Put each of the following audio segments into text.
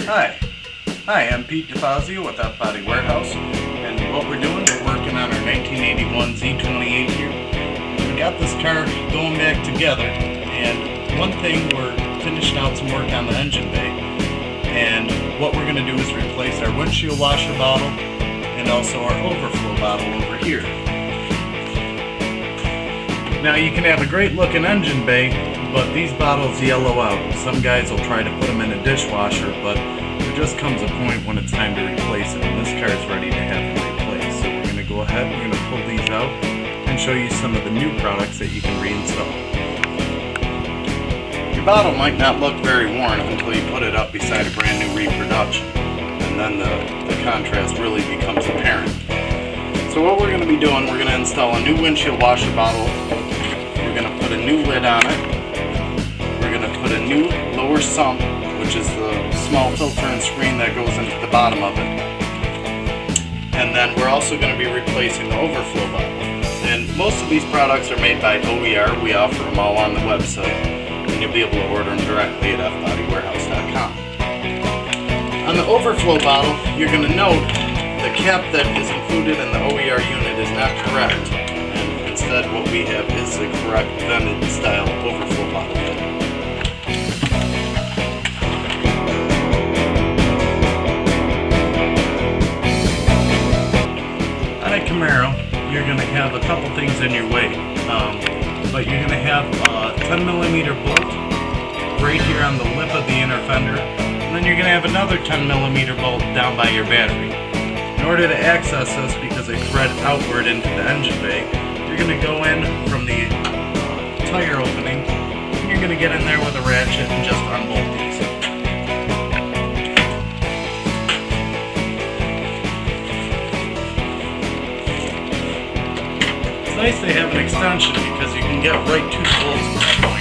Hi, I'm Pete DeFazio with Fbodywarehouse, and what we're doing, we're working on our 1981 Z28 here. We got this car going back together, and one thing, we're finishing out some work on the engine bay, and what we're going to do is replace our windshield washer bottle and also our overflow bottle over here. Now you can have a great looking engine bay, but these bottles yellow out. Some guys will try to put them in a dishwasher, but there just comes a point when it's time to replace it, and this car is ready to have it replaced. So we're going to go ahead, we're going to pull these out and show you some of the new products that you can reinstall. Your bottle might not look very worn until you put it up beside a brand new reproduction, and then the contrast really becomes apparent. So what we're going to be doing, we're going to install a new windshield washer bottle. We're going to put a new lid on it. We're going to put a new lower sump, which is the small filter and screen that goes into the bottom of it. And then we're also going to be replacing the overflow bottle. And most of these products are made by OER. We offer them all on the website, and you'll be able to order them directly at fbodywarehouse.com. On the overflow bottle, you're going to note the cap that is included in the OER unit is not correct. And instead what we have is the correct vented style overflow bottle lid. On a Camaro, you're going to have a couple things in your way, but you're going to have a 10mm bolt right here on the lip of the inner fender, and then you're going to have another 10mm bolt down by your battery. In order to access this, because they thread outward into the engine bay, you're going to go in from the tire opening, and you're going to get in there with a ratchet and just unbolt these. It's nice to have an extension because you can get right to the bolts at that point.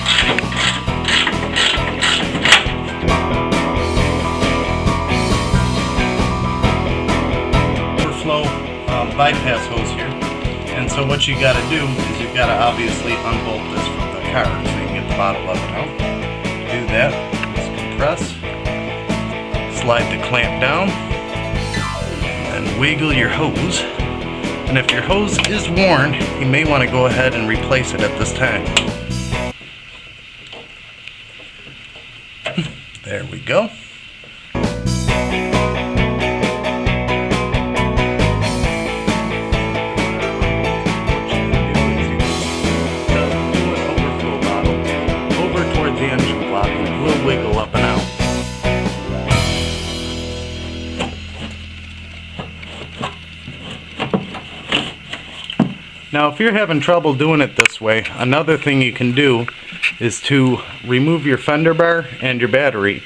Bypass hose here, and so what you got to do is you've got to obviously unbolt this from the car so you can get the bottle of it out. Do that, just compress, slide the clamp down, and wiggle your hose. And if your hose is worn, you may want to go ahead and replace it at this time. There we go. The engine block, and it will wiggle up and out. Now if you're having trouble doing it this way, another thing you can do is to remove your fender bar and your battery,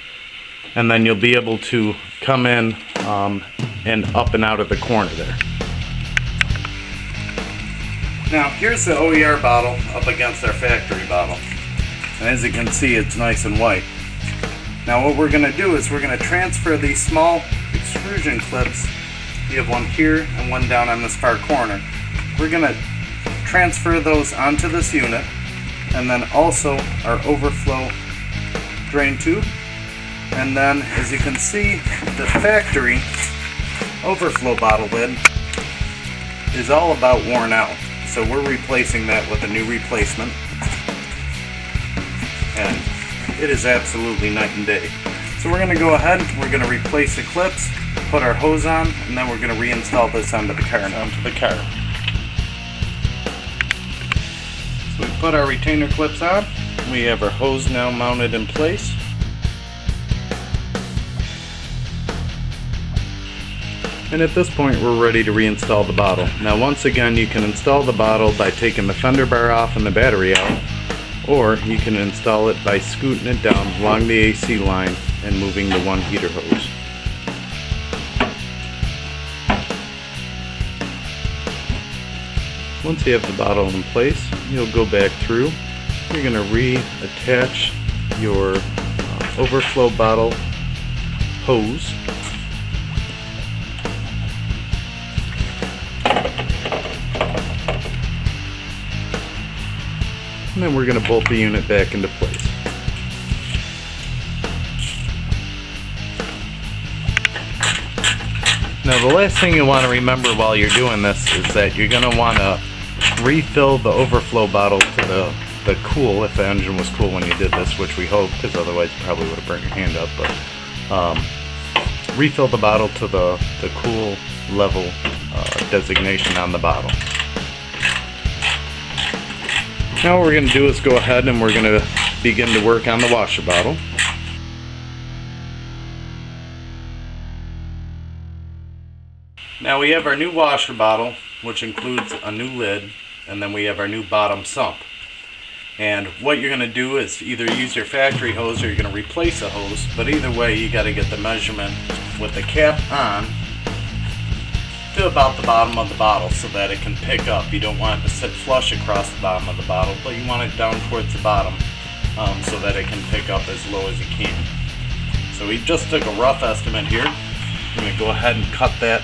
and then you'll be able to come in and up and out of the corner there. Now here's the OER bottle up against our factory bottle. And as you can see, it's nice and white. Now what we're going to do is we're going to transfer these small extrusion clips. You have one here and one down on this far corner. We're going to transfer those onto this unit, and then also our overflow drain tube. And then as you can see, the factory overflow bottle lid is all about worn out. So we're replacing that with a new replacement. And it is absolutely night and day. So we're going to go ahead, we're going to replace the clips, put our hose on, and then we're going to reinstall this onto the car. So we put our retainer clips on, we have our hose now mounted in place. And at this point we're ready to reinstall the bottle. Now once again, you can install the bottle by taking the fender bar off and the battery out, or you can install it by scooting it down along the AC line and moving the one heater hose. Once you have the bottle in place, you'll go back through. You're going to reattach your overflow bottle hose. And then we're going to bolt the unit back into place. Now the last thing you want to remember while you're doing this is that you're going to want to refill the overflow bottle to the cool, if the engine was cool when you did this, which we hope, because otherwise you probably would have burnt your hand up, but refill the bottle to the cool level designation on the bottle. Now what we're going to do is go ahead and we're going to begin to work on the washer bottle. Now we have our new washer bottle, which includes a new lid, and then we have our new bottom sump. And what you're going to do is either use your factory hose or you're going to replace a hose, but either way you got to get the measurement with the cap on to about the bottom of the bottle so that it can pick up. You don't want it to sit flush across the bottom of the bottle, but you want it down towards the bottom so that it can pick up as low as you can. So we just took a rough estimate here. I'm going to go ahead and cut that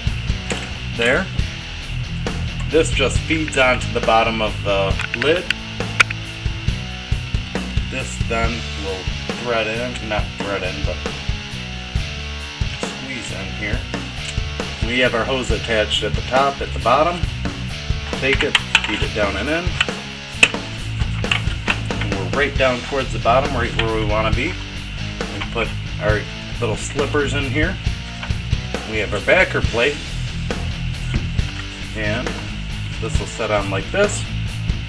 there. This just feeds onto the bottom of the lid. This then will thread in, not thread in, but squeeze in here. We have our hose attached at the top, at the bottom. Take it, feed it down and in. And we're right down towards the bottom, right where we want to be. We put our little slippers in here. We have our backer plate. And this will set on like this.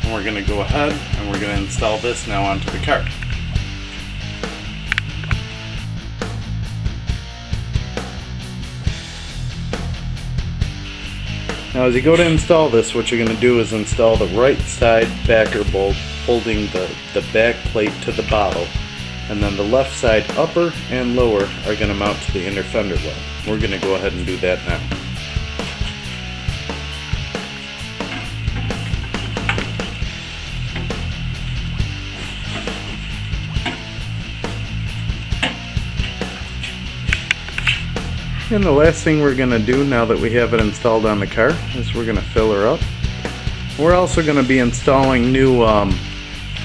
And we're going to go ahead and we're going to install this now onto the car. Now as you go to install this, what you're going to do is install the right side backer bolt holding the back plate to the bottle, and then the left side upper and lower are going to mount to the inner fender well. We're going to go ahead and do that now. And the last thing we're going to do now that we have it installed on the car is we're going to fill her up. We're also going to be installing new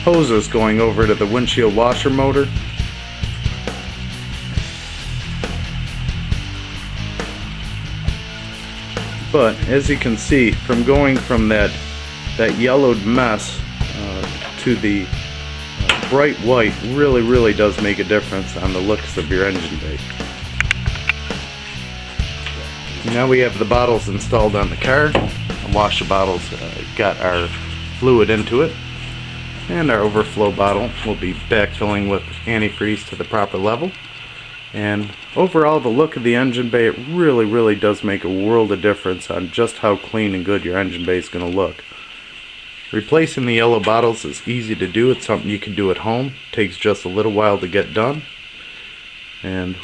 hoses going over to the windshield washer motor. But as you can see, from going from that yellowed mess to the bright white really does make a difference on the looks of your engine bay. Now we have the bottles installed on the car. The washer bottles got our fluid into it, and our overflow bottle will be backfilling with antifreeze to the proper level. And overall, the look of the engine bay, it really does make a world of difference on just how clean and good your engine bay is going to look. Replacing the yellow bottles is easy to do. It's something you can do at home. It takes just a little while to get done. And